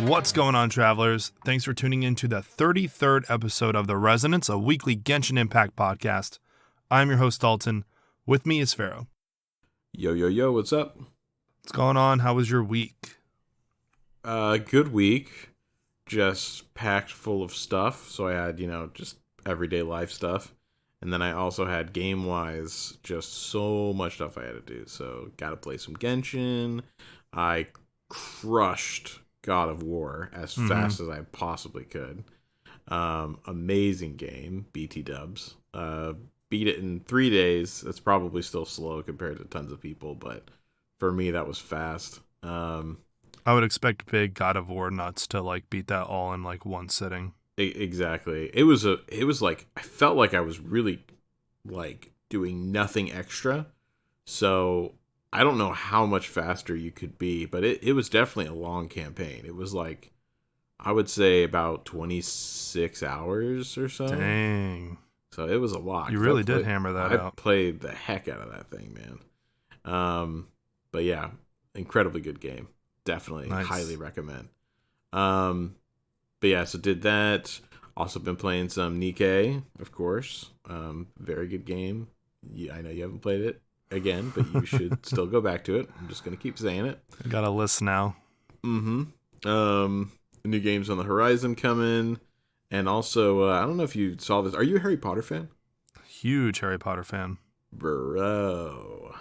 What's going on, travelers? Thanks for tuning in to the 33rd episode of The Resonance, a weekly Genshin Impact podcast. I'm your host, Daulton. With me is Faro. Yo, what's up? What's going on? How was your week? Good week. Just packed full of stuff. So I had, just everyday life stuff. And then I also had game-wise just so much stuff I had to do. So got to play some Genshin. I crushed God of War as fast as I possibly could. Amazing game, BT dubs. Beat it in 3 days. It's probably still slow compared to tons of people, but for me that was fast. I would expect big God of War nuts to beat that all in one sitting. Exactly. It was like I felt like I was really doing nothing extra. So I don't know how much faster you could be, but it was definitely a long campaign. It was I would say about 26 hours or so. Dang. So it was a lot. You really did hammer that out. I played the heck out of that thing, man. But yeah, incredibly good game. Definitely Nice. Highly recommend. But yeah, so did that. Also been playing some Nikkei, of course. Very good game. I know you haven't played it again, but you should still go back to it. I'm just going to keep saying it. I got a list now. New games on the horizon coming. And also, I don't know if you saw this. Are you a Harry Potter fan? Huge Harry Potter fan. Bro.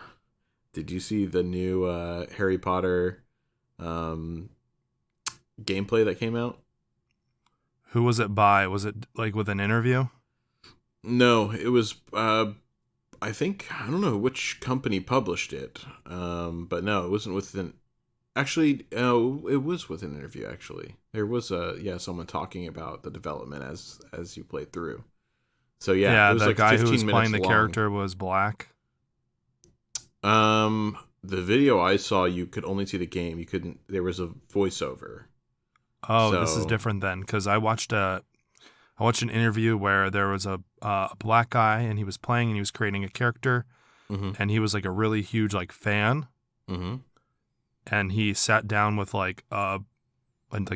Did you see the new Harry Potter gameplay that came out? Who was it by? Was it with an interview? No, it was, I don't know which company published it. But no, it wasn't with an, actually, no, it was with an interview, actually. There was someone talking about the development as you played through. So yeah, it was the guy 15 who was playing the long. character was black. The video I saw, you could only see the game. You couldn't, there was a voiceover. Oh, this is different then, because I watched an interview where there was a black guy and he was playing and he was creating a character, and he was a really huge fan, and he sat down with a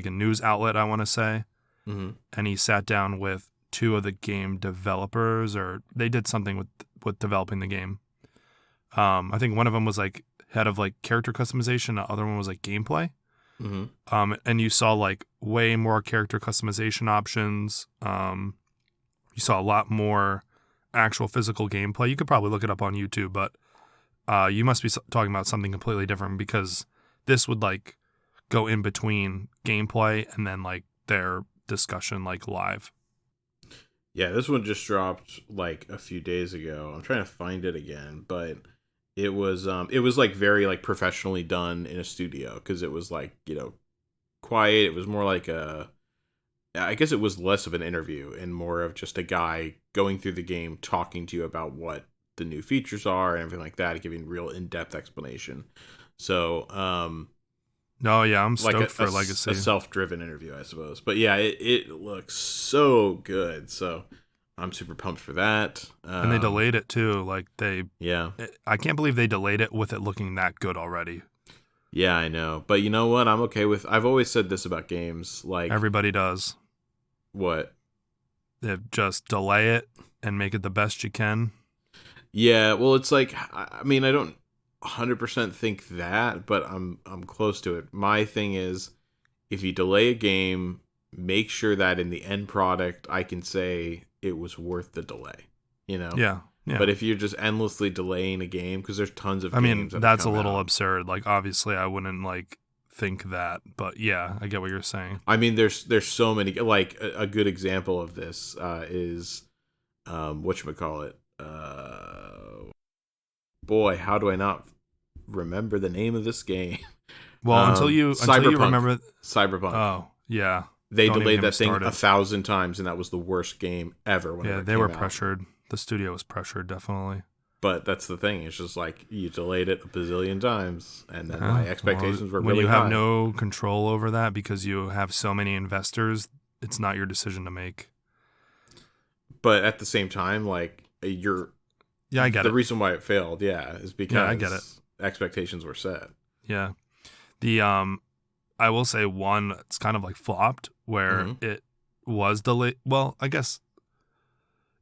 news outlet, I want to say, and he sat down with two of the game developers, or they did something with developing the game. I think one of them was head of character customization, the other one was gameplay. And you saw way more character customization options. You saw a lot more actual physical gameplay. You could probably look it up on YouTube, but you must be talking about something completely different, because this would go in between gameplay and then their discussion live. Yeah, this one just dropped a few days ago. I'm trying to find it again, but it was very professionally done in a studio, because it was quiet. It was more I guess it was less of an interview and more of just a guy going through the game, talking to you about what the new features are and everything like that, giving real in-depth explanation. So, no, yeah, I'm stoked for Legacy. A self-driven interview, I suppose. But yeah, it looks so good. So I'm super pumped for that. And they delayed it too. Yeah. I can't believe they delayed it with it looking that good already. Yeah, I know. But you know what? I'm okay with, I've always said this about games. Everybody does. What? They just delay it and make it the best you can. Yeah, well, it's I don't 100% think that, but I'm close to it. My thing is, if you delay a game, make sure that in the end product, I can say it was worth the delay. Yeah. But if you're just endlessly delaying a game, because there's tons of games. I mean, that's a little out. absurd. Obviously, I wouldn't think that, but yeah, I get what you're saying. I mean, there's so many. A good example of this is whatchamacallit. Boy, how do I not remember the name of this game? Well, until you remember Cyberpunk. Oh, yeah. They delayed that thing 1,000 times, and that was the worst game ever. Yeah, they were pressured. The studio was pressured, definitely. But that's the thing. It's just you delayed it a bazillion times, and then my expectations were really high. When you have no control over that because you have so many investors, it's not your decision to make. But at the same time, you're... Yeah, I get it. The reason why it failed, is because I get it. Expectations were set. Yeah. The I will say one that's kind of like flopped where it was delayed. Well, I guess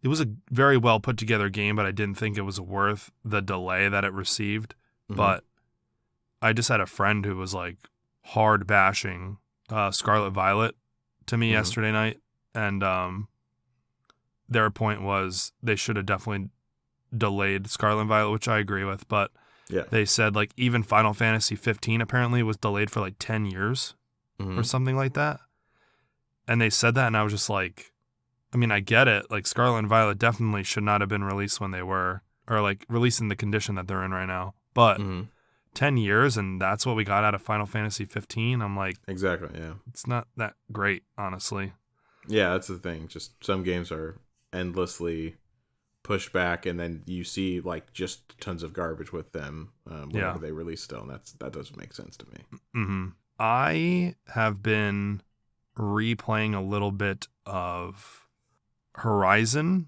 it was a very well put together game, but I didn't think it was worth the delay that it received. But I just had a friend who was like hard bashing Scarlet Violet to me yesterday night. And their point was they should have definitely delayed Scarlet Violet, which I agree with. But they said like even Final Fantasy 15 apparently was delayed for like 10 years or something like that. And they said that, and I was just like, I mean, I get it. Like Scarlet and Violet definitely should not have been released when they were, or like released in the condition that they're in right now. But 10 years, and that's what we got out of Final Fantasy 15. I'm like, exactly, yeah. It's not that great, honestly. Yeah, that's the thing. Just some games are endlessly pushed back, and then you see like just tons of garbage with them whenever they release still, and that doesn't make sense to me. I have been replaying a little bit of Horizon.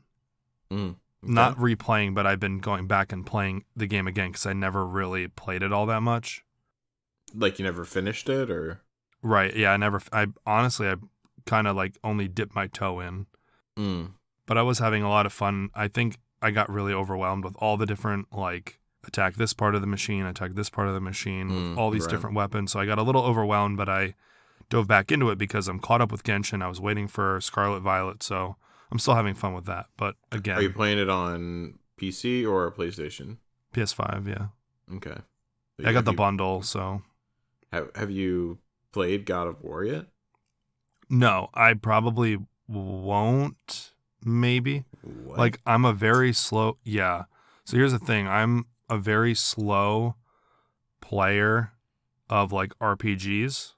Okay. Not replaying, but I've been going back and playing the game again because I never really played it all that much. Like you never finished it, or? Right, yeah, I honestly kind of like only dipped my toe in. But I was having a lot of fun. I think I got really overwhelmed with all the different, like, attack this part of the machine, attack this part of the machine, with all these different weapons. So I got a little overwhelmed, but I dove back into it because I'm caught up with Genshin. I was waiting for Scarlet Violet, so I'm still having fun with that. But again... Are you playing it on PC or PlayStation? PS5, yeah. Okay. I got the bundle, so... Have you played God of War yet? No, I probably won't, maybe. What? Like, I'm a very slow... Yeah. So here's the thing. I'm a very slow player of, like, RPGs.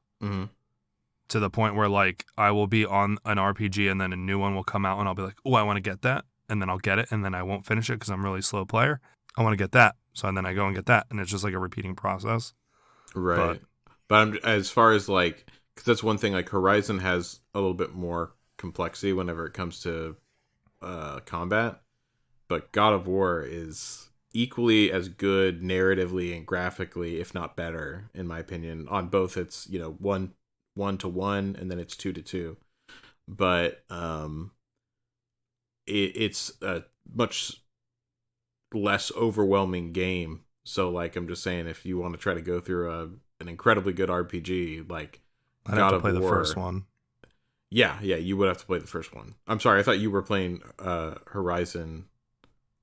To the point where, like, I will be on an RPG and then a new one will come out and I'll be like, oh, I want to get that. And then I'll get it and then I won't finish it because I'm a really slow player. I want to get that. So then I go and get that. And it's just like a repeating process. Right. But as far as, like... Because that's one thing, like, Horizon has a little bit more complexity whenever it comes to combat. But God of War is equally as good narratively and graphically, if not better, in my opinion, on both its, 1-to-1 and then it's 2-to-2. But it's a much less overwhelming game. So, like, I'm just saying, if you want to try to go through an incredibly good RPG, like... I'd have to play the first one. Yeah, you would have to play the first one. I'm sorry, I thought you were playing Horizon.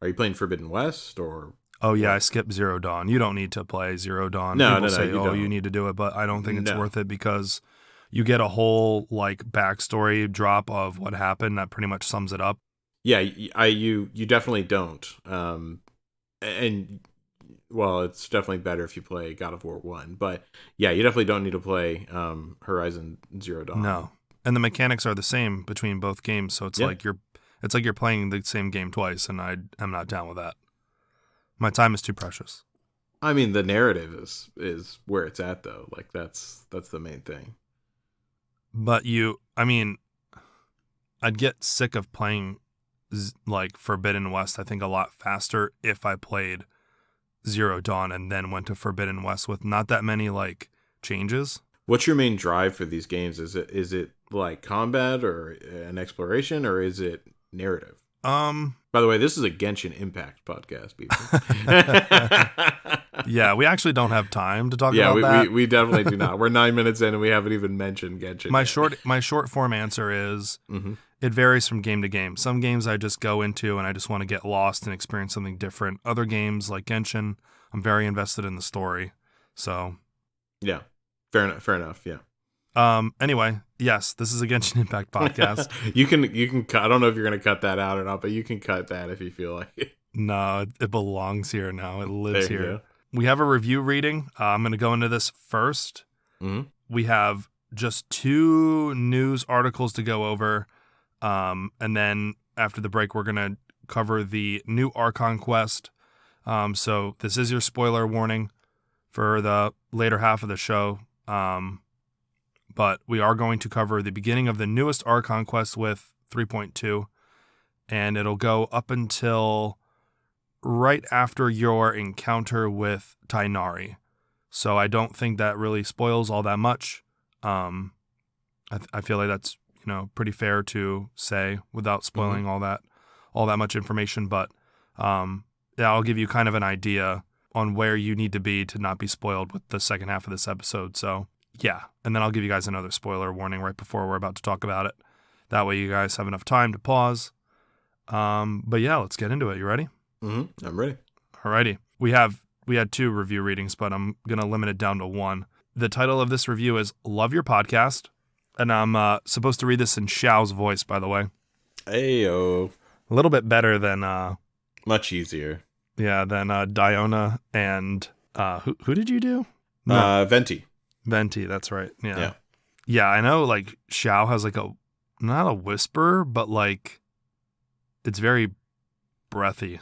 Are you playing Forbidden West or? Oh yeah, I skipped Zero Dawn. You don't need to play Zero Dawn. No, People say, you don't. You need to do it, but I don't think it's worth it because you get a whole like backstory drop of what happened that pretty much sums it up. Yeah, you definitely don't. And well, it's definitely better if you play God of War 1. But yeah, you definitely don't need to play Horizon Zero Dawn. No. And the mechanics are the same between both games, so it's like you're playing the same game twice, and I'm not down with that. My time is too precious. I mean, the narrative is where it's at though. Like that's the main thing. But I'd get sick of playing like Forbidden West, I think, a lot faster if I played Zero Dawn and then went to Forbidden West with not that many like changes. What's your main drive for these games? Is it like combat or an exploration, or is it narrative? By the way, this is a Genshin Impact podcast, people. Yeah, we actually don't have time to talk about that. Yeah, we definitely do not. We're 9 minutes in and we haven't even mentioned Genshin. My short form answer is it varies from game to game. Some games I just go into and I just want to get lost and experience something different. Other games like Genshin, I'm very invested in the story. So yeah, fair enough. Yeah. Anyway, yes, this is a Genshin Impact podcast. you can cut. I don't know if you're going to cut that out or not, but you can cut that if you feel like it. No, it belongs here now. It lives there you here. Go. We have a review reading. I'm going to go into this first. We have just 2 news articles to go over. And then after the break, we're going to cover the new Archon quest. So this is your spoiler warning for the later half of the show. But we are going to cover the beginning of the newest Archon quest with 3.2. And it'll go up until right after your encounter with Tainari. So I don't think that really spoils all that much. I feel like that's, pretty fair to say without spoiling all that much information. But yeah, I'll give you kind of an idea on where you need to be to not be spoiled with the second half of this episode. So yeah, and then I'll give you guys another spoiler warning right before we're about to talk about it. That way you guys have enough time to pause. But yeah, let's get into it. You ready? Mm-hmm. I'm ready. Alrighty. We had 2 review readings, but I'm going to limit it down to 1. The title of this review is Love Your Podcast. And I'm supposed to read this in Xiao's voice, by the way. Ayo. A little bit better than... much easier. Yeah, than Diona and... who did you do? No. Venti. Venti, that's right. Yeah. Yeah, I know, like, Xiao has, like, not a whisper, but, like, it's very breathy.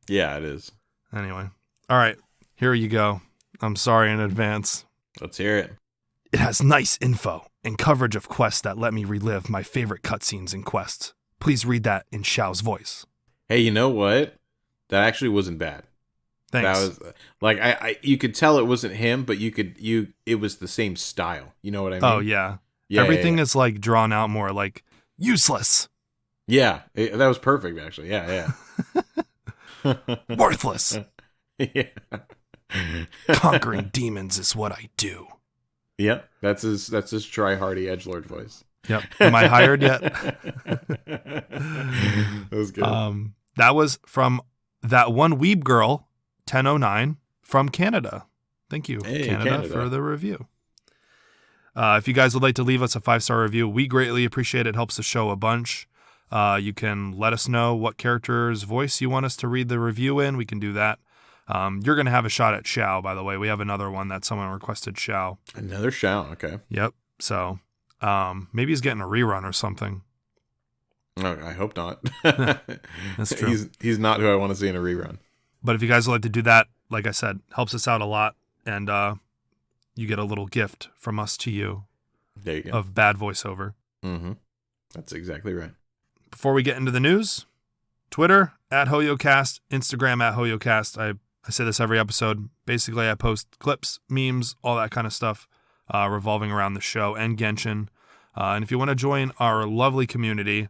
Yeah, it is. Anyway. All right, here you go. I'm sorry in advance. Let's hear it. It has nice info and coverage of quests that let me relive my favorite cutscenes in quests. Please read that in Xiao's voice. Hey, you know what? That actually wasn't bad. Thanks. That was like I you could tell it wasn't him, but it was the same style. You know what I mean? Oh yeah. Everything is like drawn out more, like useless. Yeah, that was perfect actually. Yeah. Worthless. Yeah. Conquering demons is what I do. Yep, that's his try-hardy edgelord voice. Yep. Am I hired yet? That was good. That was from that one weeb girl, 1009 from Canada. Thank you, Hey, Canada, for the review. If you guys would like to leave us a 5-star review, we greatly appreciate it. It helps the show a bunch. You can let us know what character's voice you want us to read the review in. We can do that. You're going to have a shot at Xiao, by the way. We have another one that someone requested Xiao. Another Xiao, okay. Yep. So maybe he's getting a rerun or something. Oh, I hope not. That's true. He's not who I want to see in a rerun. But if you guys would like to do that, like I said, helps us out a lot. And you get a little gift from us to you. There you go. Of bad voiceover. Mm-hmm. That's exactly right. Before we get into the news, Twitter @HoYoCast, Instagram @HoYoCast. I say this every episode. Basically, I post clips, memes, all that kind of stuff revolving around the show and Genshin. And if you want to join our lovely community,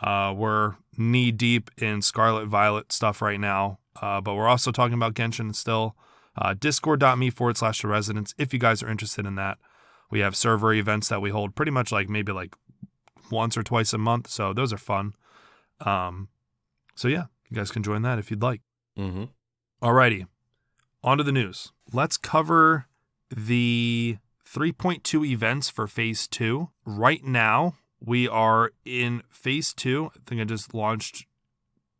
we're knee deep in Scarlet Violet stuff right now. But we're also talking about Genshin still. Discord.me/The Residents if you guys are interested in that. We have server events that we hold pretty much maybe once or twice a month. So those are fun. So yeah, you guys can join that if you'd like. Mm-hmm. Alrighty, on to the news. Let's cover the 3.2 events for Phase 2. Right now, we are in Phase 2. I think it just launched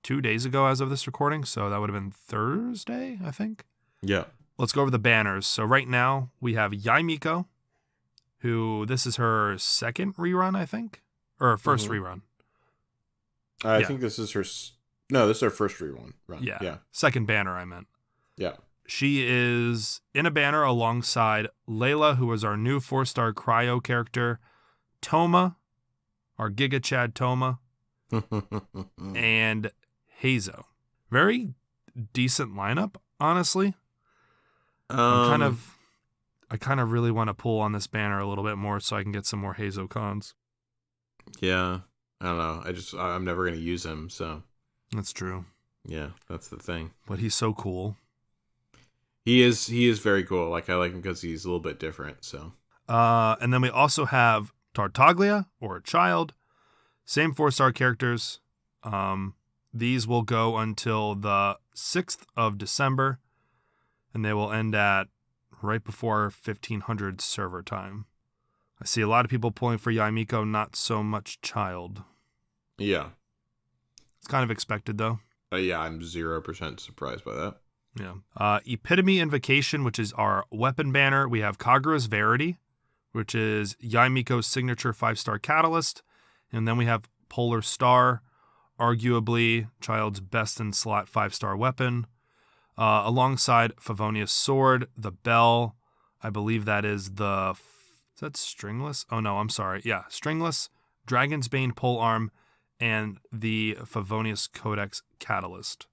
2 days ago as of this recording, so that would have been Thursday, I think. Yeah. Let's go over the banners. So right now, we have Yaimiko, who this is her second rerun, I think, or first rerun. I think this is her... No, this is her first rerun. Yeah. Second banner, I meant. Yeah. She is in a banner alongside Layla, who is our new 4-star cryo character, Toma, our Giga Chad Toma, and Hazo. Very decent lineup, honestly. I kind of really want to pull on this banner a little bit more so I can get some more Hazo cons. Yeah. I don't know. I'm never going to use him, so... That's true. Yeah, that's the thing. But he's so cool. He is very cool. I like him because he's a little bit different, so. And then we also have Tartaglia, or a child. Same 4-star characters. These will go until the 6th of December, and they will end at right before 1500 server time. I see a lot of people pulling for Yaimiko, not so much child. Yeah. It's kind of expected, though. Yeah, I'm 0% surprised by that. Yeah. Epitome Invocation, which is our weapon banner. We have Kagura's Verity, which is Yaimiko's signature 5-star catalyst. And then we have Polar Star, arguably Child's best in slot 5-star weapon. Alongside Favonia's Sword, the Bell. I believe that is is that Stringless? Oh, no, I'm sorry. Yeah, Stringless, Dragon's Bane Polearm, and the Favonius Codex Catalyst.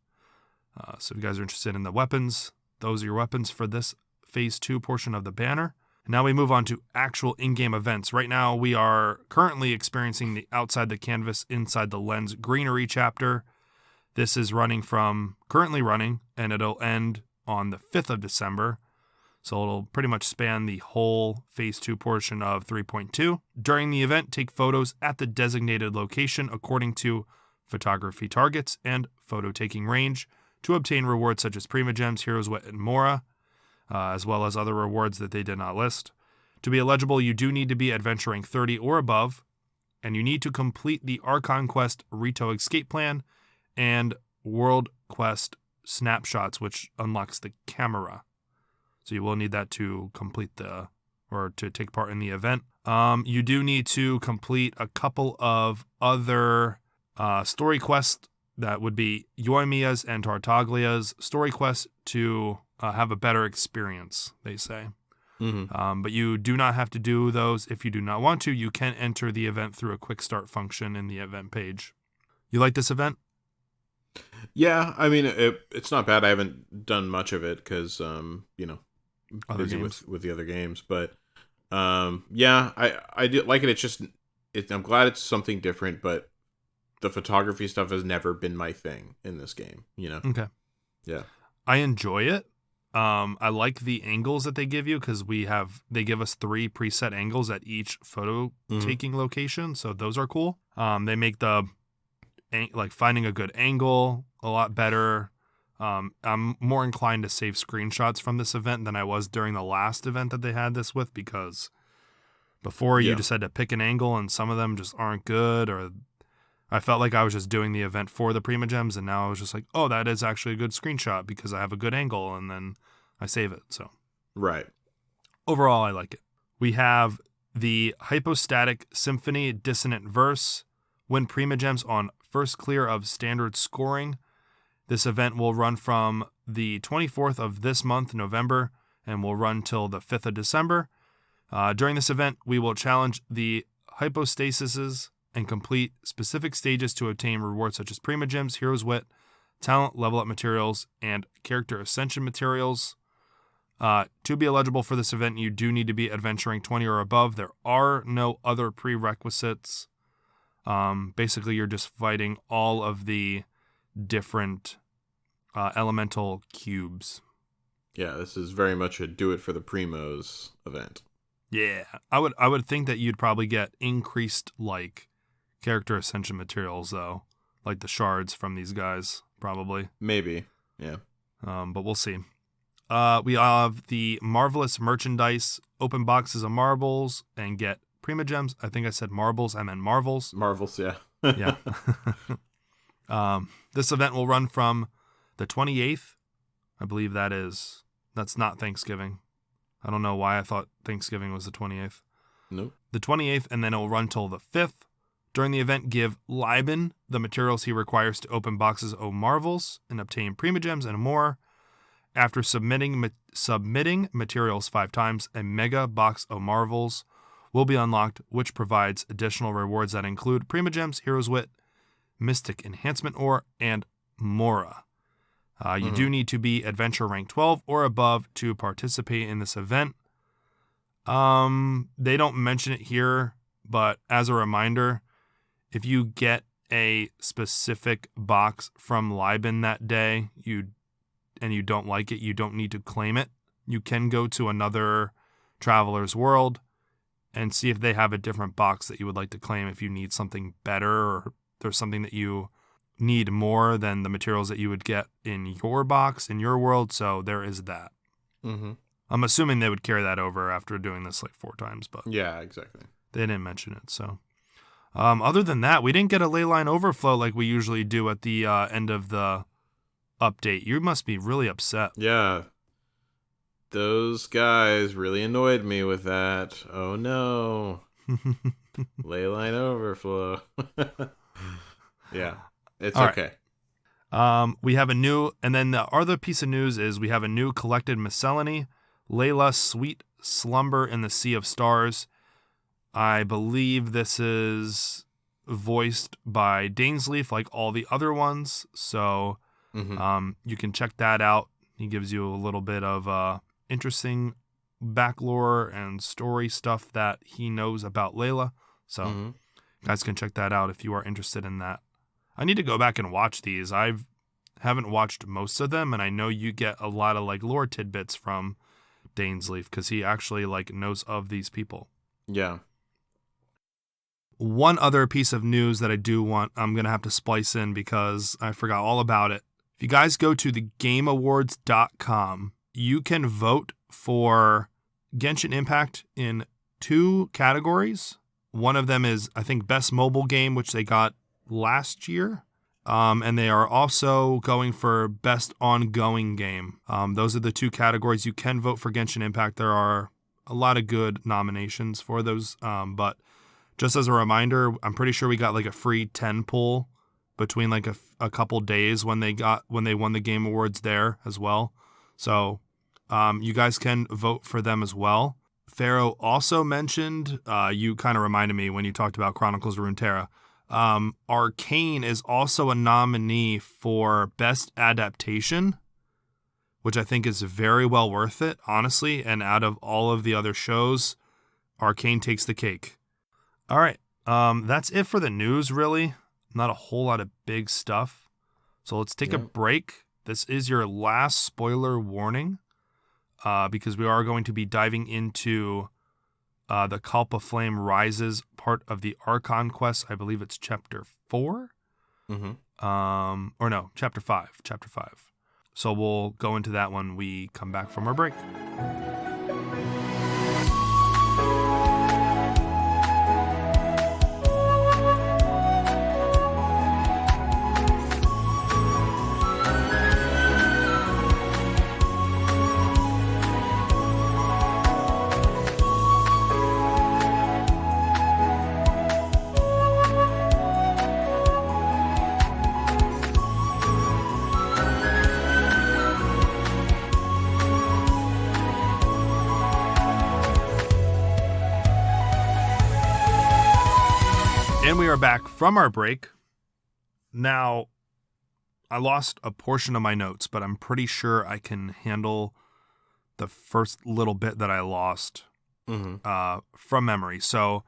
So if you guys are interested in the weapons, those are your weapons for this Phase 2 portion of the banner. Now we move on to actual in-game events. Right now we are currently experiencing the Outside the Canvas, Inside the Lens Greenery chapter. This is currently running, and it'll end on the 5th of December. So it'll pretty much span the whole Phase 2 portion of 3.2. During the event, take photos at the designated location according to photography targets and photo taking range to obtain rewards such as Primogems, Hero's Wit, and Mora, as well as other rewards that they did not list. To be eligible, you do need to be Adventure Rank 30 or above, and you need to complete the Archon Quest Rito Escape Plan and World Quest Snapshots, which unlocks the camera. So you will need that to complete to take part in the event. You do need to complete a couple of other story quests. That would be Yoimiya's and Tartaglia's story quests to have a better experience, they say. Mm-hmm. But you do not have to do those if you do not want to. You can enter the event through a quick start function in the event page. You like this event? Yeah, I mean, it's not bad. I haven't done much of it because, busy with the other games. But, yeah, I do like it. It's just, I'm glad it's something different, but the photography stuff has never been my thing in this game, Okay. Yeah. I enjoy it. I like the angles that they give you because they give us 3 preset angles at each photo taking location. So those are cool. They make finding a good angle a lot better. I'm more inclined to save screenshots from this event than I was during the last event that they had this with, because before you just had to pick an angle and some of them just aren't good, or I felt like I was just doing the event for the Primogems, and now I was just like, oh, that is actually a good screenshot because I have a good angle, and then I save it. So right. Overall, I like it. We have the Hypostatic Symphony Dissonant Verse. Win Primogems on first clear of standard scoring. This event will run from the 24th of this month, November, and will run till the 5th of December. During this event, we will challenge the hypostasises and complete specific stages to obtain rewards such as Primogems, Hero's Wit, Talent Level Up materials, and Character Ascension materials. To be eligible for this event, you do need to be Adventure Rank 20 or above. There are no other prerequisites. Basically, you're just fighting all of the different elemental cubes. Yeah, this is very much a do it for the primos event. Yeah, I would think that you'd probably get increased character ascension materials though, like the shards from these guys probably. Maybe, yeah. But we'll see. We have the Marvelous Merchandise, open boxes of marbles and get Primogems. I think I said marbles, I meant marvels. Marvels, yeah. Yeah. This event will run from the 28th. I believe that's not Thanksgiving. I don't know why I thought Thanksgiving was the 28th. Nope. The 28th, and then it will run till the 5th. During the event, give Liban the materials he requires to open boxes of marvels and obtain Primogems and more. After submitting materials 5 times, a mega box of marvels will be unlocked, which provides additional rewards that include Primogems, Hero's Wit, Mystic Enhancement Ore, and Mora. You do need to be Adventure Rank 12 or above to participate in this event. They don't mention it here, but as a reminder, if you get a specific box from Liban that day, and you don't like it, you don't need to claim it. You can go to another Traveler's World and see if they have a different box that you would like to claim if you need something better, or there's something that you need more than the materials that you would get in your box, in your world. So there is that. Mm-hmm. I'm assuming they would carry that over after doing this 4 times, but yeah, exactly. They didn't mention it. So other than that, we didn't get a leyline overflow like we usually do at the end of the update. You must be really upset. Yeah. Those guys really annoyed me with that. Oh no. Leyline overflow. Yeah. It's all okay. Right. We have a new, and then the other piece of news is we have a new collected miscellany, Layla Sweet Slumber in the Sea of Stars. I believe this is voiced by Dainsleif like all the other ones, so you can check that out. He gives you a little bit of interesting back lore and story stuff that he knows about Layla. So guys can check that out if you are interested in that. I need to go back and watch these. I haven't watched most of them, and I know you get a lot of like lore tidbits from Dainsleif because he actually like knows of these people. Yeah. One other piece of news that I'm going to have to splice in because I forgot all about it. If you guys go to thegameawards.com, you can vote for Genshin Impact in 2 categories. One of them is, I think, Best Mobile Game, which they got last year. And they are also going for Best Ongoing Game. Those are the 2 categories. You can vote for Genshin Impact. There are a lot of good nominations for those. But just as a reminder, I'm pretty sure we got like a free 10 pull between like a couple days when they won the Game Awards there as well. So you guys can vote for them as well. Faro also mentioned, you kind of reminded me when you talked about Chronicles of Runeterra. Arcane is also a nominee for Best Adaptation, which I think is very well worth it, honestly. And out of all of the other shows, Arcane takes the cake. All right. That's it for the news, really. Not a whole lot of big stuff. So let's take a break. This is your last spoiler warning, because we are going to be diving into the Kalpa Flames Rises part of the Archon quest. I believe it's chapter 4. Or no, chapter 5. Chapter 5. So we'll go into that when we come back from our break. And we are back from our break. Now, I lost a portion of my notes, but I'm pretty sure I can handle the first little bit that I lost from memory. So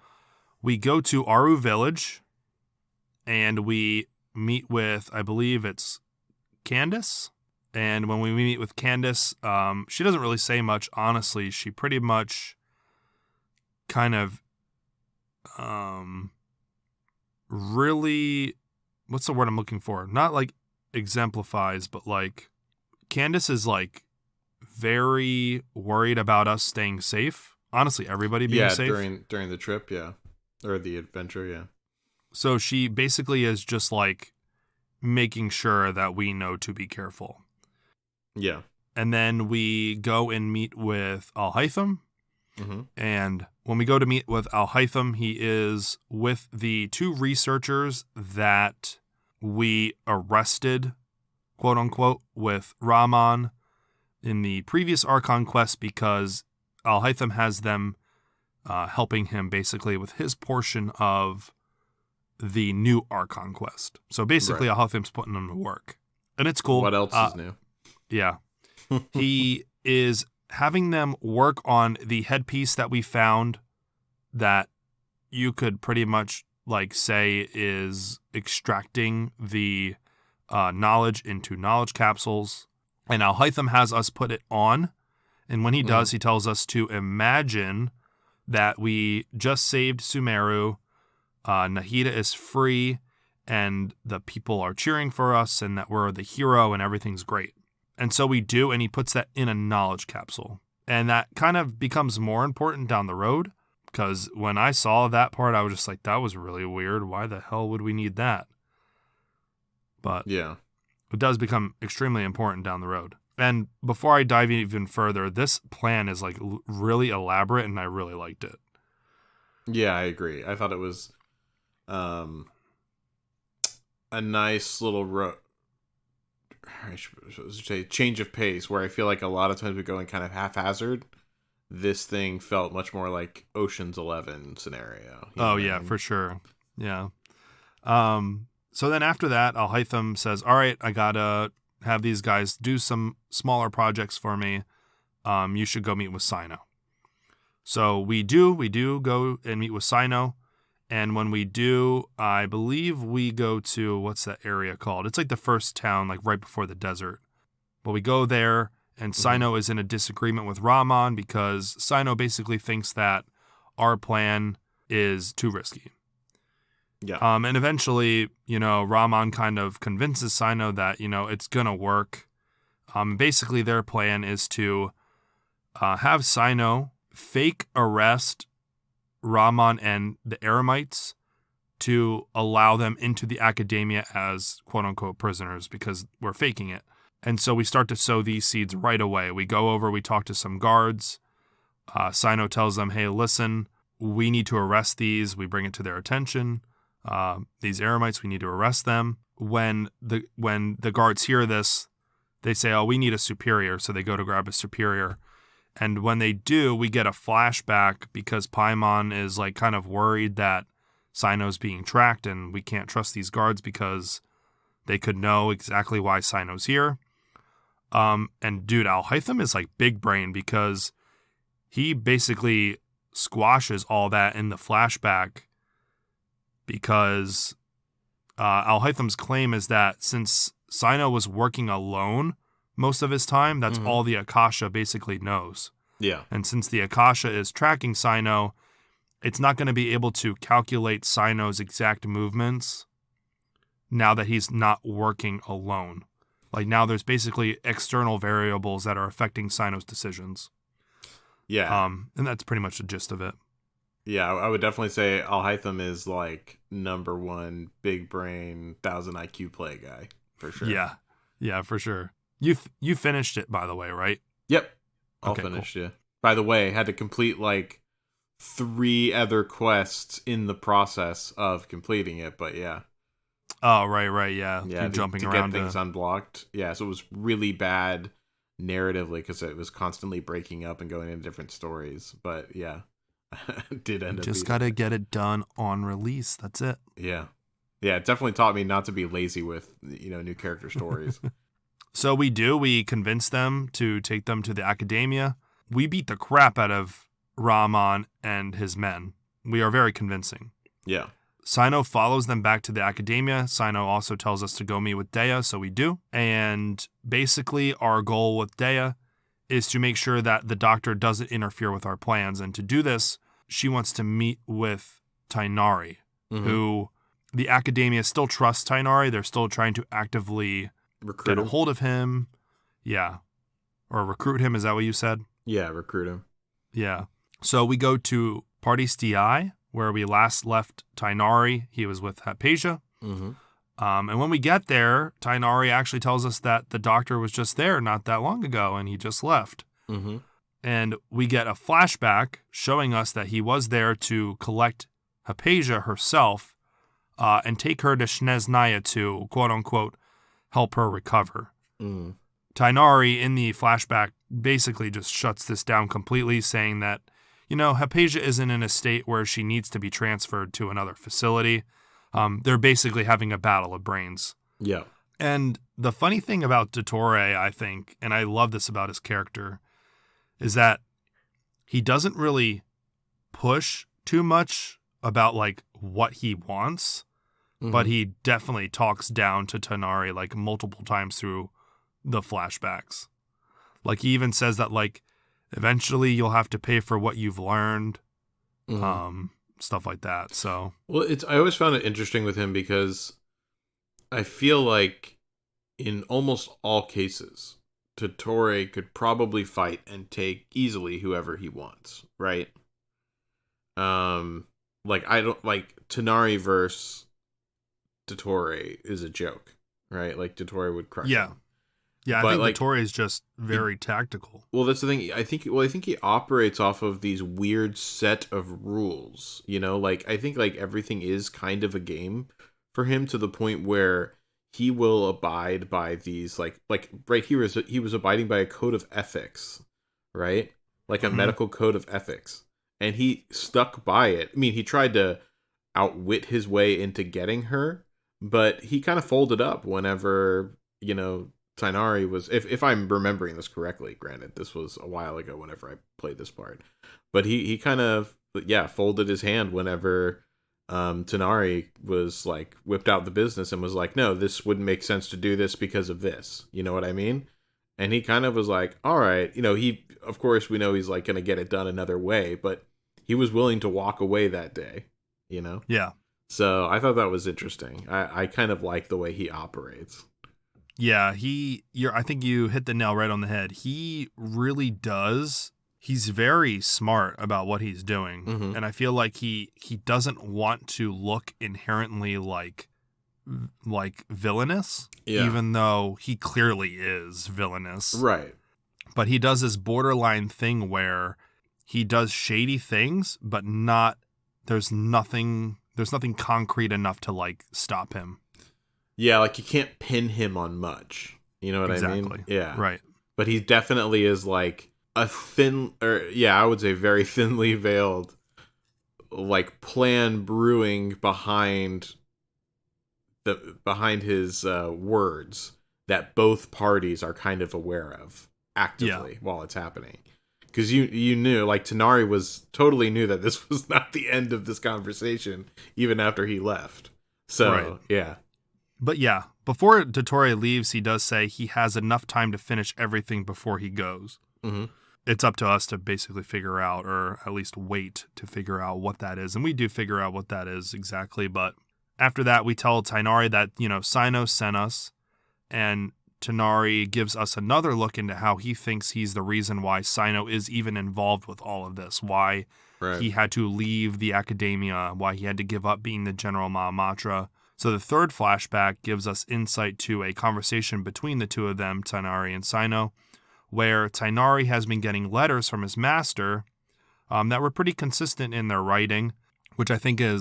we go to Aru Village, and we meet with, I believe it's Candace. And when we meet with Candace, she doesn't really say much, honestly. She pretty much kind of... really, what's the word I'm looking for? Not like exemplifies, but like Candace is like very worried about us staying safe. Honestly, everybody being safe. During the trip, yeah. Or the adventure, yeah. So she basically is just like making sure that we know to be careful. Yeah. And then we go and meet with Al-Haytham. And when we go to meet with Al-Haytham, he is with the 2 researchers that we arrested, quote unquote, with Rahman in the previous Archon quest because Al-Haytham has them helping him basically with his portion of the new Archon quest. So basically, Al-Haytham's putting them to work. And it's cool. What else is new? Yeah. He is having them work on the headpiece that we found that you could pretty much like say is extracting the knowledge into knowledge capsules. And Al-Haytham has us put it on. And when he does, he tells us to imagine that we just saved Sumeru. Nahida is free and the people are cheering for us and that we're the hero and everything's great. And so we do, and he puts that in a knowledge capsule. And that kind of becomes more important down the road, because when I saw that part, I was just like, that was really weird. Why the hell would we need that? But yeah, it does become extremely important down the road. And before I dive even further, this plan is like really elaborate, and I really liked it. Yeah, I agree. I thought it was a nice little I should say change of pace, where I feel like a lot of times we go in kind of haphazard. This thing felt much more like Ocean's 11 scenario. Oh yeah, for sure. Yeah. So then after that, Al-Haytham says, all right, I gotta have these guys do some smaller projects for me. You should go meet with Sino. So we do go and meet with Sino. And when we do, I believe we go to, what's that area called? It's like the first town, like right before the desert. But we go there, and Sino is in a disagreement with Rahman because Sino basically thinks that our plan is too risky. Yeah. And eventually, Rahman kind of convinces Sino that, it's going to work. Basically, their plan is to have Sino fake arrest Rahman and the Eremites to allow them into the academia as quote-unquote prisoners because we're faking it. And so we start to sow these seeds right away. We go over, we talk to some guards. Sino tells them, hey, listen, we need to arrest these. We bring it to their attention. These Eremites, we need to arrest them. When the guards hear this, they say, oh, we need a superior. So they go to grab a superior. And when they do, we get a flashback because Paimon is like kind of worried that Sino's being tracked and we can't trust these guards because they could know exactly why Sino's here. And dude, Alhaitham is like big brain because he basically squashes all that in the flashback because Alhaitham's claim is that since Sino was working alone most of his time, that's all the Akasha basically knows. Yeah. And since the Akasha is tracking Sino, it's not going to be able to calculate Sino's exact movements now that he's not working alone. Like now there's basically external variables that are affecting Sino's decisions. Yeah. And that's pretty much the gist of it. Yeah, I would definitely say Alhaitham is like number one big brain 1000 IQ play guy for sure. Yeah, for sure. You finished it, by the way, right? Yep. All Okay, finished, cool. yeah. By the way, had to complete like 3 other quests in the process of completing it, but yeah. Oh, right, yeah. Yeah, Keep jumping to around. Get things unblocked. Yeah, so it was really bad narratively because it was constantly breaking up and going into different stories. But yeah, did end up. Just gotta get it done on release. That's it. Yeah, it definitely taught me not to be lazy with new character stories. So we convince them to take them to the academia. We beat the crap out of Rahman and his men. We are very convincing. Yeah. Sino follows them back to the academia. Sino also tells us to go meet with Dea, so we do. And basically our goal with Dea is to make sure that the doctor doesn't interfere with our plans. And to do this, she wants to meet with Tainari, who the academia still trusts Tainari. They're still trying to actively get a hold of him. Yeah. Or recruit him, is that what you said? Yeah, recruit him. Yeah. So we go to Party Di, where we last left Tainari. He was with Hypatia. And when we get there, Tainari actually tells us that the doctor was just there not that long ago, and he just left. And we get a flashback showing us that he was there to collect Hypatia herself and take her to Sneznaya to, quote-unquote, help her recover. Tainari, in the flashback, basically just shuts this down completely, saying that, Hypatia isn't in a state where she needs to be transferred to another facility. They're basically having a battle of brains. Yeah. And the funny thing about Dottore, I think, and I love this about his character, is that he doesn't really push too much about, like, what he wants, but he definitely talks down to Tainari, like, multiple times through the flashbacks. Like, he even says that, like, eventually you'll have to pay for what you've learned, stuff like that. So, well, I always found it interesting with him because I feel like in almost all cases, Dottore could probably fight and take easily whoever he wants, right? Like I don't like Tainari versus Dottore is a joke, right? Like Dottore would crush him. Yeah, I think Dottore is just very tactical. Well, that's the thing. I think he operates off of these weird set of rules. Like I think like everything is kind of a game for him to the point where he will abide by these like right here he was abiding by a code of ethics, right? Like a medical code of ethics, and he stuck by it. I mean, he tried to outwit his way into getting her, but he kind of folded up whenever Tainari was, if I'm remembering this correctly, granted, this was a while ago whenever I played this part, but he kind of, folded his hand whenever Tainari was like whipped out the business and was like, no, this wouldn't make sense to do this because of this. You know what I mean? And he kind of was like, all right, of course we know he's like going to get it done another way, but he was willing to walk away that day, Yeah. So I thought that was interesting. I kind of like the way he operates. Yeah, I think you hit the nail right on the head. He really does. He's very smart about what he's doing. Mm-hmm. And I feel like he doesn't want to look inherently like villainous, even though he clearly is villainous. Right. But he does this borderline thing where he does shady things, but there's nothing concrete enough to like stop him. Yeah, like you can't pin him on much. You know what I mean? Yeah. Right. But he definitely is like I would say very thinly veiled like plan brewing behind his words that both parties are kind of aware of actively while it's happening. Because you knew, like, Tainari totally knew that this was not the end of this conversation, even after he left. So, yeah. But yeah, before Dottore leaves, he does say he has enough time to finish everything before he goes. Mm-hmm. It's up to us to basically figure out, or at least wait to figure out what that is. And we do figure out what that is exactly, but after that, we tell Tainari that, Sino sent us, and Tainari gives us another look into how he thinks he's the reason why Sino is even involved with all of this, why he had to leave the academia, why he had to give up being the General Mahamatra. So the third flashback gives us insight to a conversation between the two of them, Tainari and Sino, where Tainari has been getting letters from his master that were pretty consistent in their writing, which I think it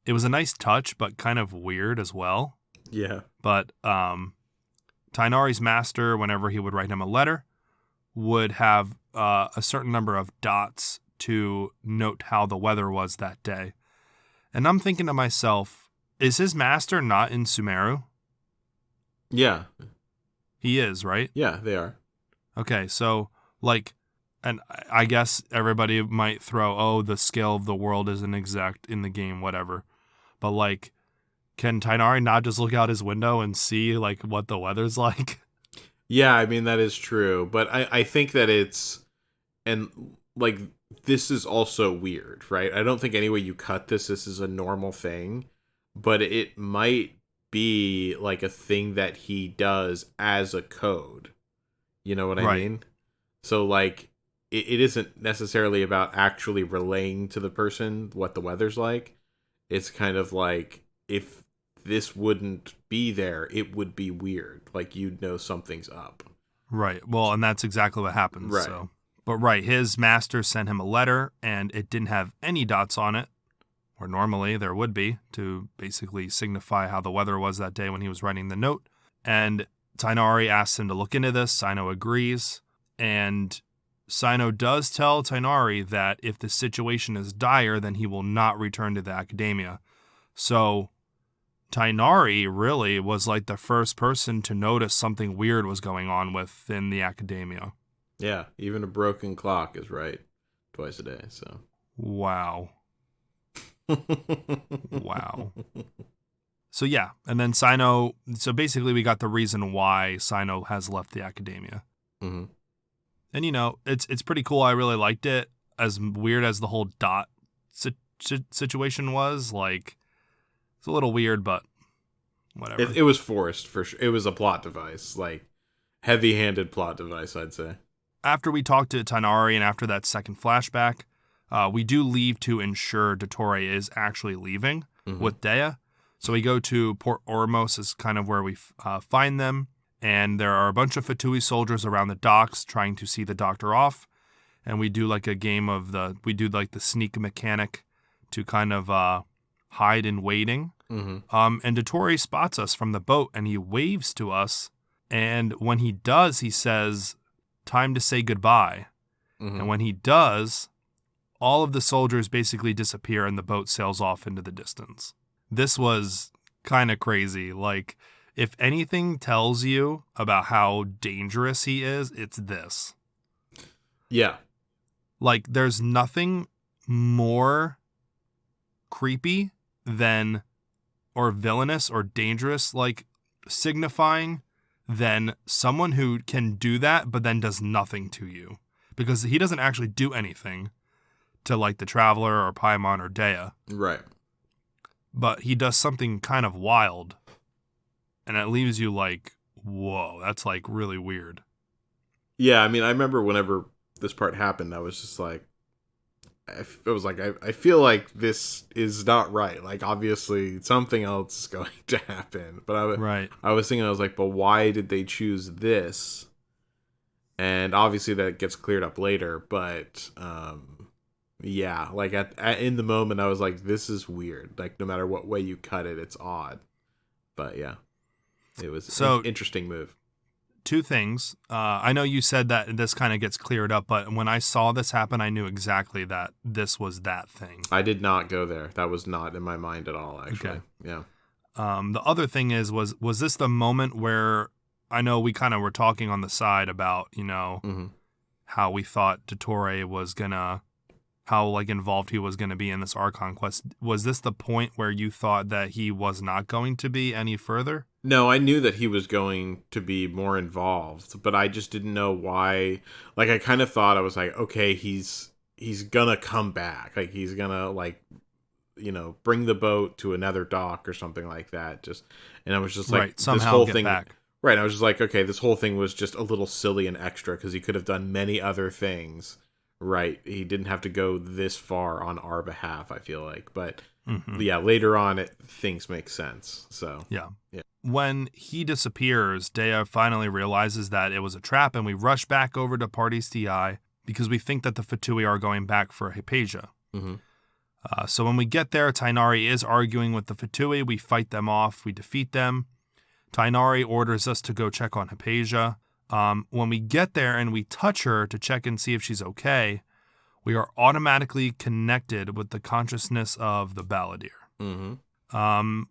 was a nice touch, but kind of weird as well. Yeah. But Tainari's master, whenever he would write him a letter, would have a certain number of dots to note how the weather was that day. And I'm thinking to myself, is his master not in Sumeru? Yeah. He is, right? Yeah, they are. Okay, so, like, and I guess everybody might throw, the scale of the world isn't exact in the game, whatever. But, like, can Tainari not just look out his window and see, like, what the weather's like? Yeah, I mean, that is true. But I think that this is also weird, right? I don't think any way you cut this is a normal thing. But it might be, like, a thing that he does as a code. You know what I mean? So, like, it isn't necessarily about actually relaying to the person what the weather's like. It's kind of like, if this wouldn't be there, it would be weird. Like, you'd know something's up. Right. Well, and that's exactly what happens. Right. So. But his master sent him a letter, and it didn't have any dots on it, where normally there would be, to basically signify how the weather was that day when he was writing the note. And Tainari asks him to look into this. Sino agrees. And Sino does tell Tainari that if the situation is dire, then he will not return to the academia. So Tainari really was like the first person to notice something weird was going on within the academia. Yeah, even a broken clock is right twice a day, so. Wow. Wow. So yeah, and then Sino, so basically we got the reason why Sino has left the academia. Mm-hmm. And it's pretty cool. I really liked it. As weird as the whole dot situation was, like, it's a little weird, but whatever. It was forced, for sure. It was a plot device, like, heavy-handed plot device, I'd say. After we talked to Tainari and after that second flashback, we do leave to ensure Dottore is actually leaving with Dea. So we go to Port Ormos, is kind of where we find them. And there are a bunch of Fatui soldiers around the docks trying to see the doctor off. And we do like a game of the sneak mechanic to kind of hide in waiting. Mm-hmm. And Dottore spots us from the boat and he waves to us. And when he does, he says, "Time to say goodbye." Mm-hmm. And when he does, all of the soldiers basically disappear and the boat sails off into the distance. This was kind of crazy. Like, If anything tells you about how dangerous he is, it's this. Yeah. Like, there's nothing more creepy than, or villainous or dangerous, like, signifying than someone who can do that but then does nothing to you. Because he doesn't actually do anything to, like, the Traveler or Paimon or Dea. Right. But he does something kind of wild. And it leaves you like, whoa, that's, like, really weird. Yeah, I mean, I remember whenever this part happened, I was just like, I feel like this is not right. Like, obviously, something else is going to happen. But I was thinking, I was like, but why did they choose this? And obviously that gets cleared up later. But, yeah, like, in the moment, I was like, this is weird. Like, no matter what way you cut it, it's odd. But, yeah, it was an interesting move. Two things. I know you said that this kind of gets cleared up, but when I saw this happen, I knew exactly that this was that thing. I did not go there. That was not in my mind at all, actually. Okay. Yeah. The other thing is, was this the moment where, I know we kind of were talking on the side about, you know, how we thought Dottore was gonna, how, like, involved he was gonna be in this Archon quest. Was this the point where you thought that he was not going to be any further? No, I knew that he was going to be more involved, but I just didn't know why. Like, I kind of thought, I was like, okay, he's gonna come back. Like, he's gonna, like, you know, bring the boat to another dock or something like that. And I was just like, right, somehow this whole get thing, back. Right, I was just like, okay, this whole thing was just a little silly and extra because he could have done many other things. Right, he didn't have to go this far on our behalf, I feel like. But yeah, later on, things make sense. So yeah. When he disappears, Dea finally realizes that it was a trap, and we rush back over to Party's TI because we think that the Fatui are going back for Hypatia. So when we get there, Tighnari is arguing with the Fatui. We fight them off. We defeat them. Tighnari orders us to go check on Hypatia. When we get there and we touch her to check and see if she's okay, we are automatically connected with the consciousness of the Balladeer.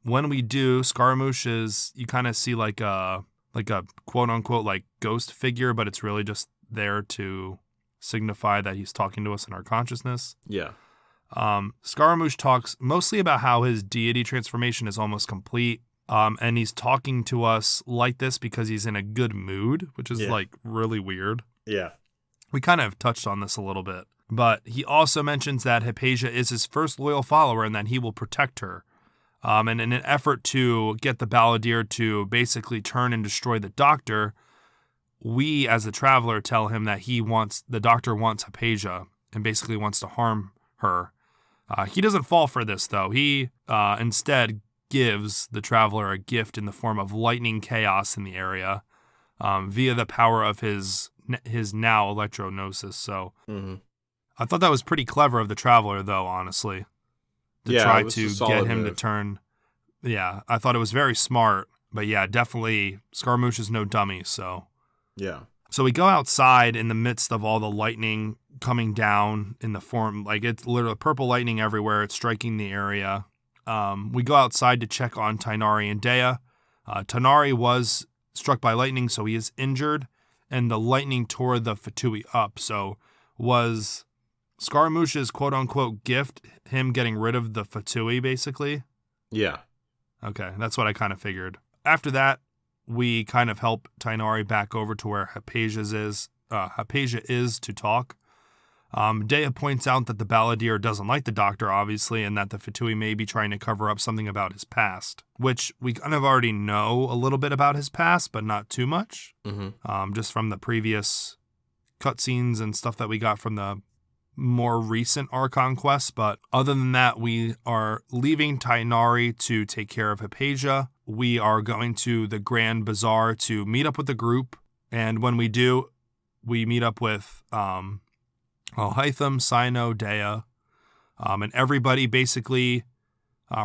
When we do, Scaramouche is, you kind of see like a quote unquote like ghost figure, but it's really just there to signify that he's talking to us in our consciousness. Yeah. Scaramouche talks mostly about how his deity transformation is almost complete. And he's talking to us like this because he's in a good mood, which is like really weird. Yeah. We kind of touched on this a little bit, but he also mentions that Hypatia is his first loyal follower and that he will protect her. And in an effort to get the Balladeer to basically turn and destroy the Doctor, we as the Traveler tell him that the Doctor wants Hypatia and basically wants to harm her. He doesn't fall for this though. He instead gives the Traveler a gift in the form of lightning chaos in the area via the power of his now electronosis. So I thought that was pretty clever of the Traveler, though, honestly, to try to get him to turn. Yeah, I thought it was very smart, but yeah, definitely Scaramouche is no dummy. So yeah. So we go outside in the midst of all the lightning coming down in the form, like it's literally purple lightning everywhere. It's striking the area. We go outside to check on Tighnari and Dea. Tighnari was struck by lightning, so he is injured, and the lightning tore the Fatui up. So was Scaramouche's quote-unquote gift him getting rid of the Fatui, basically? Yeah. Okay, that's what I kind of figured. After that, we kind of help Tighnari back over to where Hypatia is to talk. Dea points out that the Balladeer doesn't like the Doctor, obviously, and that the Fatui may be trying to cover up something about his past, which we kind of already know a little bit about his past, but not too much. Just from the previous cutscenes and stuff that we got from the more recent Archon quests. But other than that, we are leaving Tighnari to take care of Hypatia. We are going to the Grand Bazaar to meet up with the group, and when we do, we meet up with Alhaitham, Cyno, Dea, and everybody basically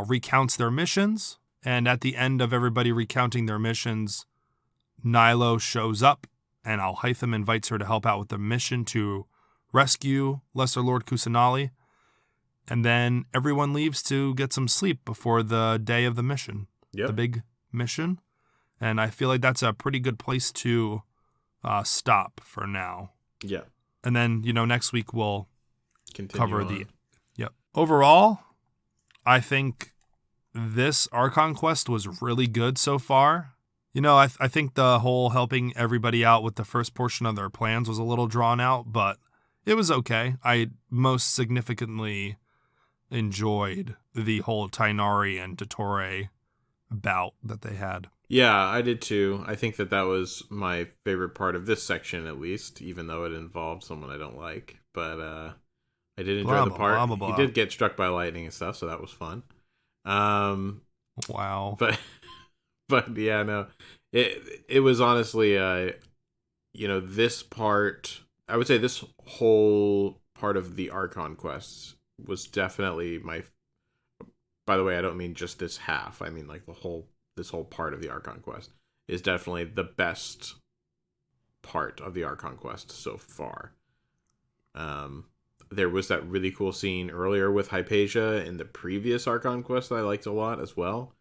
recounts their missions. And at the end of everybody recounting their missions, Nilo shows up, and Alhaitham invites her to help out with the mission to rescue Lesser Lord Kusanali. And then everyone leaves to get some sleep before the day of the mission, the big mission. And I feel like that's a pretty good place to stop for now. Yeah. And then, next week we'll Continue cover on. Yep. Overall, I think this Archon quest was really good so far. I think the whole helping everybody out with the first portion of their plans was a little drawn out, but it was okay. I most significantly enjoyed the whole Tainari and Dottore bout that they had. Yeah, I did too. I think that was my favorite part of this section, at least, even though it involved someone I don't like. But I did enjoy the part. Blah, blah, blah. He did get struck by lightning and stuff, so that was fun. Wow. But yeah, no, it was honestly, this part. I would say this whole part of the Archon quests was definitely my. By the way, I don't mean just this half. I mean like this whole part of the Archon quest is definitely the best part of the Archon quest so far. There was that really cool scene earlier with Hypatia in the previous Archon quest that I liked a lot as well.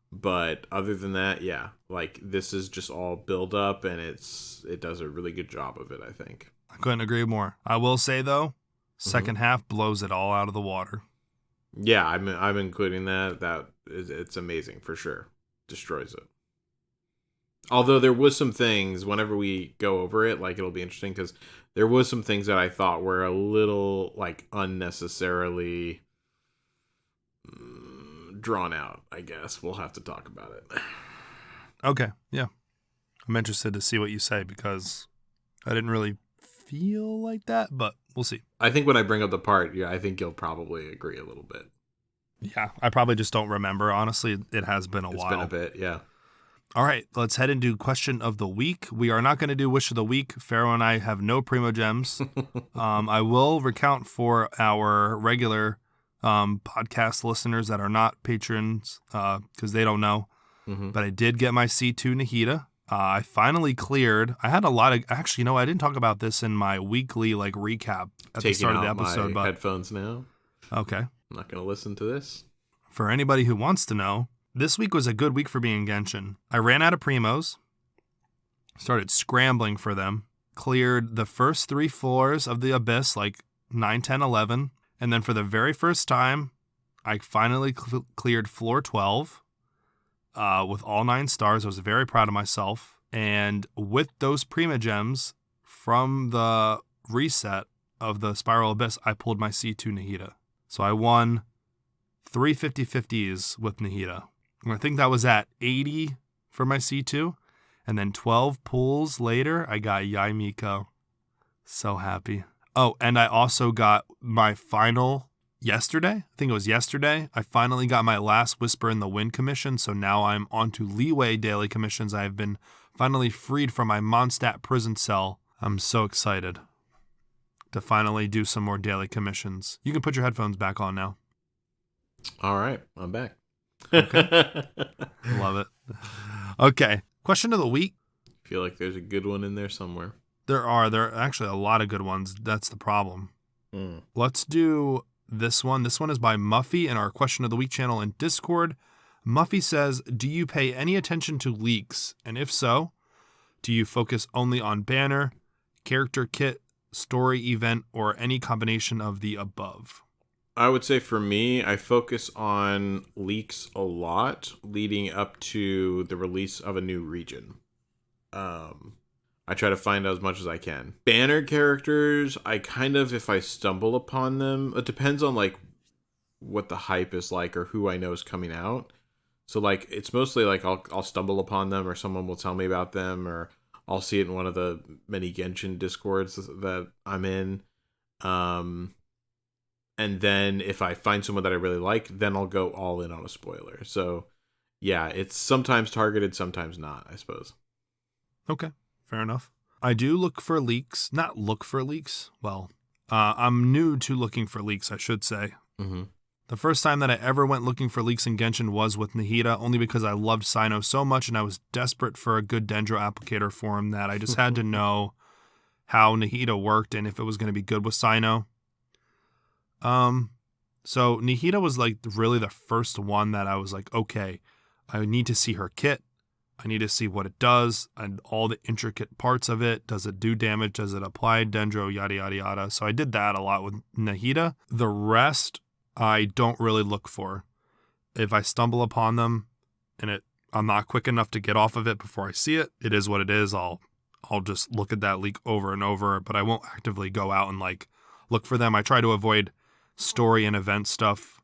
But other than that, yeah, like this is just all build up, and it does a really good job of it, I think. I couldn't agree more. I will say though, second half blows it all out of the water. Yeah, I'm including that. It's amazing for sure. Destroys it. Although there was some things, whenever we go over it, like it'll be interesting because there was some things that I thought were a little like unnecessarily drawn out. I guess we'll have to talk about it. Okay, yeah, I'm interested to see what you say because I didn't really feel like that, but we'll see. I think when I bring up the part, yeah, I think you'll probably agree a little bit. Yeah, I probably just don't remember. Honestly, it has been a while. It's been a bit, yeah. All right, let's head into question of the week. We are not going to do wish of the week. Faro and I have no primo gems. I will recount for our regular podcast listeners that are not patrons because they don't know. Mm-hmm. But I did get my C2 Nahida. I finally cleared. I had a lot of actually, I didn't talk about this in my weekly recap at the start of the episode. My headphones now. Okay, I'm not going to listen to this. For anybody who wants to know, this week was a good week for me in Genshin. I ran out of primos, started scrambling for them, cleared the first 3 floors of the Abyss, like 9, 10, 11, and then for the very first time, I finally cleared floor 12 with all 9 stars. I was very proud of myself. And with those prima gems from the reset of the Spiral Abyss, I pulled my C2 Nahida. So I won 3 50/50s with Nahida. I think that was at 80 for my C2. And then 12 pulls later, I got Yai Miko. So happy. Oh, and I also got my final yesterday. I think it was yesterday. I finally got my last Whisper in the Wind commission. So now I'm on to Leeway daily commissions. I have been finally freed from my Mondstadt prison cell. I'm so excited to finally do some more daily commissions. You can put your headphones back on now. All right, I'm back. Okay. Love it. Okay. Question of the week. I feel like there's a good one in there somewhere. There are actually a lot of good ones. That's the problem. Let's do this one. This one is by Muffy in our Question of the Week channel in Discord. Muffy says, do you pay any attention to leaks? And if so, do you focus only on banner, character kit, story event, or any combination of the above? I would say for me, I focus on leaks a lot leading up to the release of a new region. I try to find out as much as I can. Banner characters, I kind of, if I stumble upon them, it depends on what the hype is like or who I know is coming out. So it's mostly I'll stumble upon them or someone will tell me about them or I'll see it in one of the many Genshin Discords that I'm in. And then if I find someone that I really like, then I'll go all in on a spoiler. So, yeah, it's sometimes targeted, sometimes not, I suppose. Okay, fair enough. I do look for leaks. Not look for leaks. Well, I'm new to looking for leaks, I should say. Mm-hmm. The first time that I ever went looking for leaks in Genshin was with Nahida, only because I loved Sino so much and I was desperate for a good Dendro applicator for him that I just had to know how Nahida worked and if it was going to be good with Sino. So Nahida was really the first one that I was like, okay, I need to see her kit. I need to see what it does and all the intricate parts of it. Does it do damage? Does it apply dendro? Yada, yada, yada. So I did that a lot with Nahida. The rest, I don't really look for. If I stumble upon them and I'm not quick enough to get off of it before I see it, it is what it is. I'll just look at that leak over and over, but I won't actively go out and like look for them. I try to avoid story and event stuff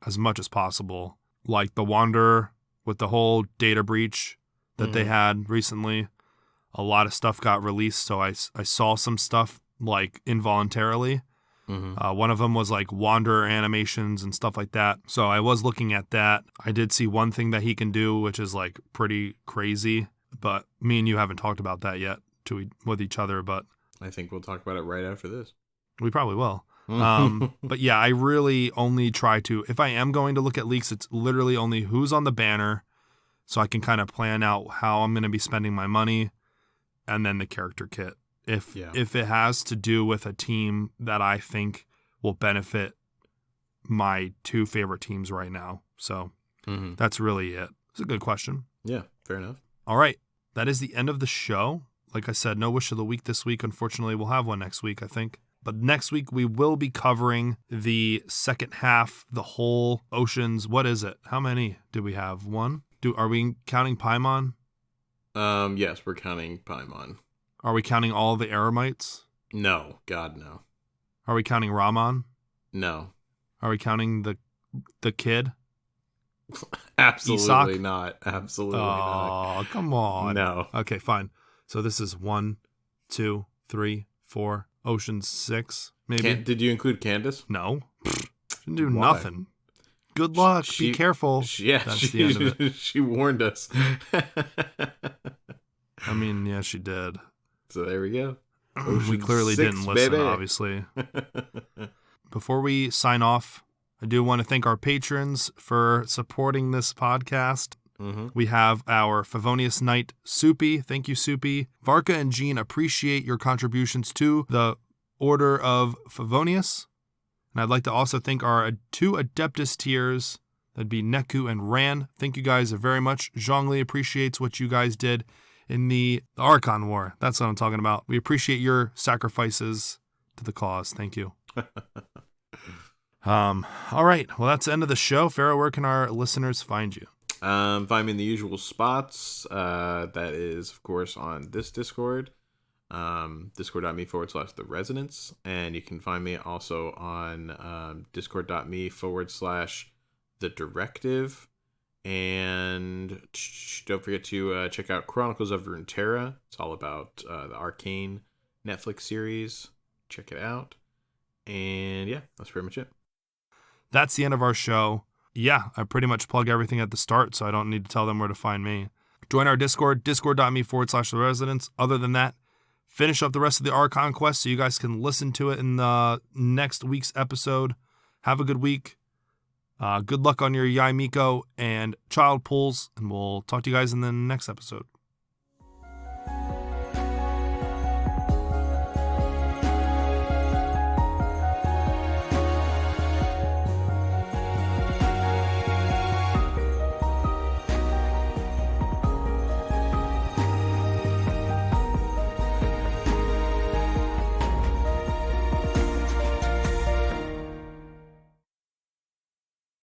as much as possible. Like the Wanderer with the whole data breach that they had recently, a lot of stuff got released, so I saw some stuff like involuntarily. One of them was like Wanderer animations and stuff like that, so I was looking at that. I did see one thing that he can do, which is like pretty crazy, but me and you haven't talked about that yet with each other, but I think we'll talk about it right after this. We probably will. But yeah, I really only try to, if I am going to look at leaks, it's literally only who's on the banner, so I can kind of plan out how I'm going to be spending my money, and then the character kit. If it has to do with a team that I think will benefit my two favorite teams right now. So that's really it. It's a good question. Yeah, fair enough. All right. That is the end of the show. Like I said, no wish of the week this week. Unfortunately, we'll have one next week, I think. But next week, we will be covering the second half, the whole Oceans. What is it? How many do we have? One? Are we counting Paimon? Yes, we're counting Paimon. Are we counting all the Eremites? No. God, no. Are we counting Ramon? No. Are we counting the kid? Absolutely Isak? not. Absolutely not. Oh, come on. No. Okay, fine. So this is 1, 2, 3, 4, Oceans 6, maybe. Did you include Candace? No. Didn't do nothing. Good luck. Be careful. That's the end of it. She warned us. I mean, yeah, she did. So there we go. We clearly 6, didn't listen, baby. Obviously. Before we sign off, I do want to thank our patrons for supporting this podcast. We have our Favonius Knight, Soupy. Thank you, Soupy. Varka and Jean appreciate your contributions to the Order of Favonius. And I'd like to also thank our 2 Adeptus tiers. That'd be Neku and Ran. Thank you guys very much. Zhongli appreciates what you guys did in the Archon War. That's what I'm talking about. We appreciate your sacrifices to the cause. Thank you. All right. Well, that's the end of the show. Faro, where can our listeners find you? Find me in the usual spots. That is, of course, on this Discord. Discord.me/The Resonance. And you can find me also on Discord.me/The Directive. And don't forget to check out Chronicles of Runeterra. It's all about the Arcane Netflix series. Check it out. And yeah, that's pretty much it. That's the end of our show. Yeah, I pretty much plug everything at the start, so I don't need to tell them where to find me. Join our Discord, discord.me/The Residence. Other than that, finish up the rest of the Archon quest so you guys can listen to it in the next week's episode. Have a good week. Good luck on your Yai Miko and child pulls, and we'll talk to you guys in the next episode.